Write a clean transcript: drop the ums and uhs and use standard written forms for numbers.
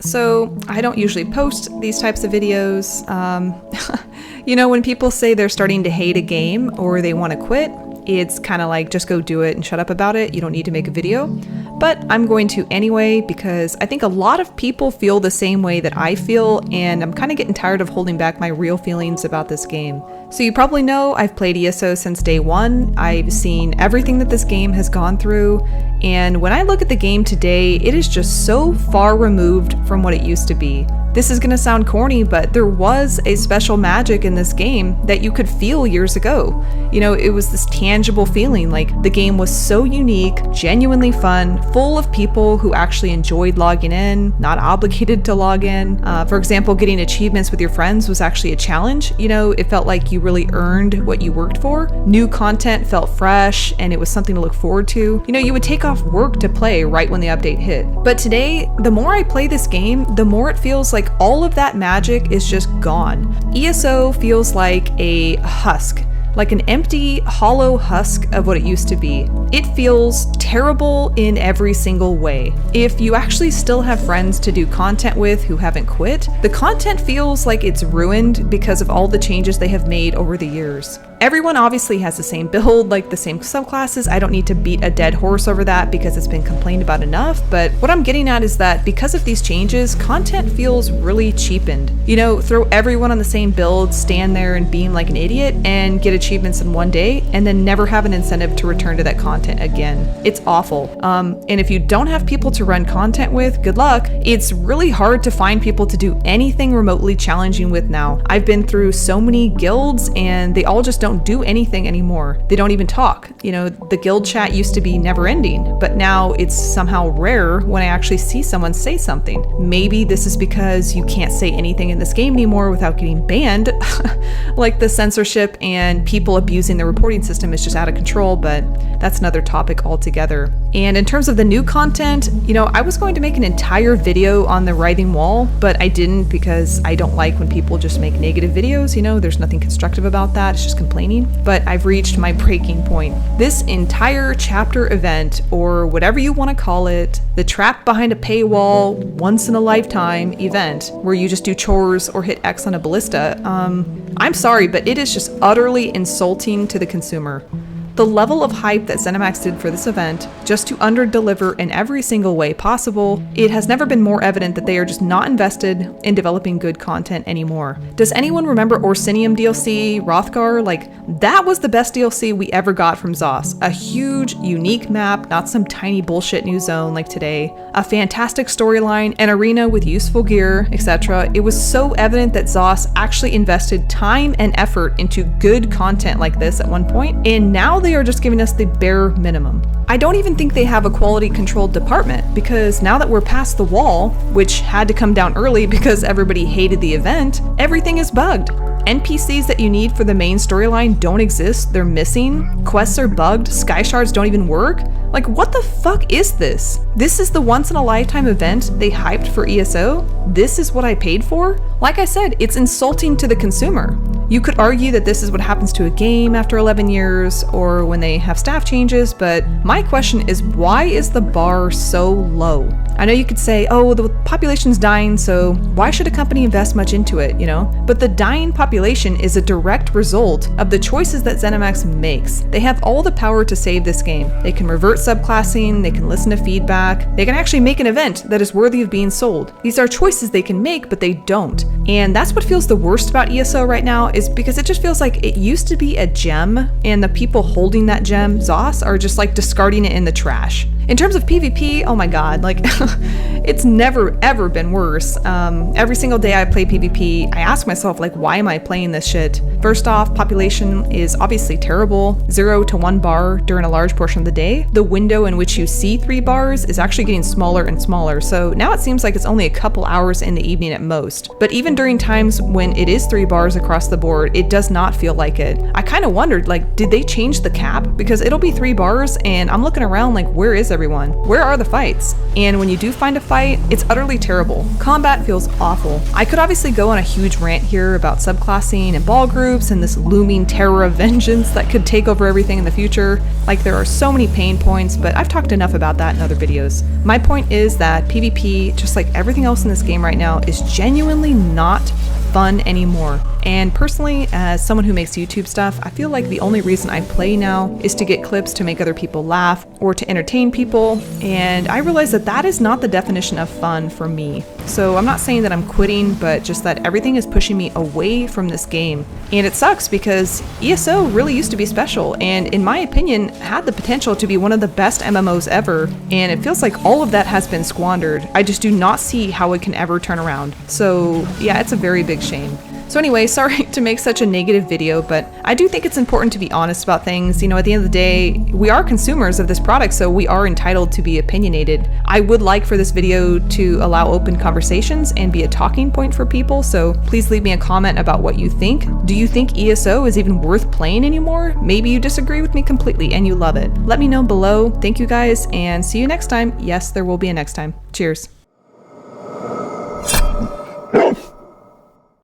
So I don't usually post these types of videos. You know, when people say they're starting to hate a game or they want to quit, it's kind of like, just go do it and shut up about it. You don't need to make a video. But I'm going to anyway, because I think a lot of people feel the same way that I feel, and I'm kind of getting tired of holding back my real feelings about this game. So you probably know I've played ESO since day one. I've seen everything that this game has gone through, and when I look at the game today, it is just so far removed from what it used to be. This is gonna sound corny, but there was a special magic in this game that you could feel years ago. You know, it was this tangible feeling, like the game was so unique, genuinely fun, full of people who actually enjoyed logging in, not obligated to log in. For example, getting achievements with your friends was actually a challenge. You know, it felt like you really earned what you worked for. New content felt fresh, and it was something to look forward to. You know, you would take off work to play right when the update hit. But today, the more I play this game, the more it feels like all of that magic is just gone. ESO feels like a husk, like an empty, hollow husk of what it used to be. It feels terrible in every single way. If you actually still have friends to do content with who haven't quit, the content feels like it's ruined because of all the changes they have made over the years. Everyone obviously has the same build, like the same subclasses. I don't need to beat a dead horse over that because it's been complained about enough, but what I'm getting at is that because of these changes, content feels really cheapened. You know, throw everyone on the same build, stand there and beam like an idiot, and get achievements in one day, and then never have an incentive to return to that content again. It's awful. And if you don't have people to run content with, good luck. It's really hard to find people to do anything remotely challenging with now. I've been through so many guilds, and they all just don't do anything anymore. They don't even talk. You know, the guild chat used to be never ending, but now it's somehow rare when I actually see someone say something. Maybe this is because you can't say anything in this game anymore without getting banned. Like the censorship and people abusing the reporting system is just out of control, but that's another topic altogether. And in terms of the new content, you know, I was going to make an entire video on the writhing wall, but I didn't because I don't like when people just make negative videos. You know, there's nothing constructive about that. It's just complaining. But I've reached my breaking point. This entire chapter event, or whatever you want to call it, the trap behind a paywall, once in a lifetime event where you just do chores or hit X on a ballista, I'm sorry, but it is just utterly insulting to the consumer. The level of hype that ZeniMax did for this event, just to under-deliver in every single way possible, it has never been more evident that they are just not invested in developing good content anymore. Does anyone remember Orsinium DLC, Rothgar? Like, that was the best DLC we ever got from ZOS. A huge, unique map, not some tiny bullshit new zone like today. A fantastic storyline, an arena with useful gear, etc. It was so evident that ZOS actually invested time and effort into good content like this at one point, and now they are just giving us the bare minimum. I don't even think they have a quality control department, because now that we're past the wall, which had to come down early because everybody hated the event, everything is bugged. NPCs that you need for the main storyline don't exist, they're missing, quests are bugged, sky shards don't even work. Like, what the fuck is this? This is the once in a lifetime event they hyped for ESO? This is what I paid for? Like I said, it's insulting to the consumer. You could argue that this is what happens to a game after 11 years, or when they have staff changes, but my question is, why is the bar so low? I know you could say, oh, the population's dying, so why should a company invest much into it, you know? But the dying population is a direct result of the choices that ZeniMax makes. They have all the power to save this game. They can revert subclassing, they can listen to feedback, they can actually make an event that is worthy of being sold. These are choices they can make, but they don't. And that's what feels the worst about ESO right now, is because it just feels like it used to be a gem, and the people holding that gem, ZOS, are just like discarding it in the trash. In terms of PvP, oh my god, like, it's never ever been worse. Every single day I play PvP, I ask myself, like, why am I playing this shit? First off, population is obviously terrible. 0 to 1 bar during a large portion of the day. The window in which you see 3 bars is actually getting smaller and smaller, so now it seems like it's only a couple hours in the evening at most. But even during times when it is 3 bars across the board, it does not feel like it. I kind of wondered, like, did they change the cap? Because it'll be 3 bars, and I'm looking around like, where is everyone? Where are the fights? And when you do find a fight, it's utterly terrible. Combat feels awful. I could obviously go on a huge rant here about subclassing and ball groups and this looming terror of vengeance that could take over everything in the future. Like, there are so many pain points, but I've talked enough about that in other videos. My point is that PvP, just like everything else in this game right now, is genuinely not fun anymore. And personally, as someone who makes YouTube stuff, I feel like the only reason I play now is to get clips to make other people laugh or to entertain people, and I realize that that is not the definition of fun for me. So I'm not saying that I'm quitting, but just that everything is pushing me away from this game. And it sucks because ESO really used to be special, and in my opinion, had the potential to be one of the best MMOs ever, and it feels like all of that has been squandered. I just do not see how it can ever turn around. So yeah, it's a very big shame. So anyway, sorry to make such a negative video, but I do think it's important to be honest about things. You know, at the end of the day, we are consumers of this product, so we are entitled to be opinionated. I would like for this video to allow open conversations and be a talking point for people, so please leave me a comment about what you think. Do you think ESO is even worth playing anymore? Maybe you disagree with me completely and you love it. Let me know below. Thank you guys, and see you next time. Yes, there will be a next time. Cheers.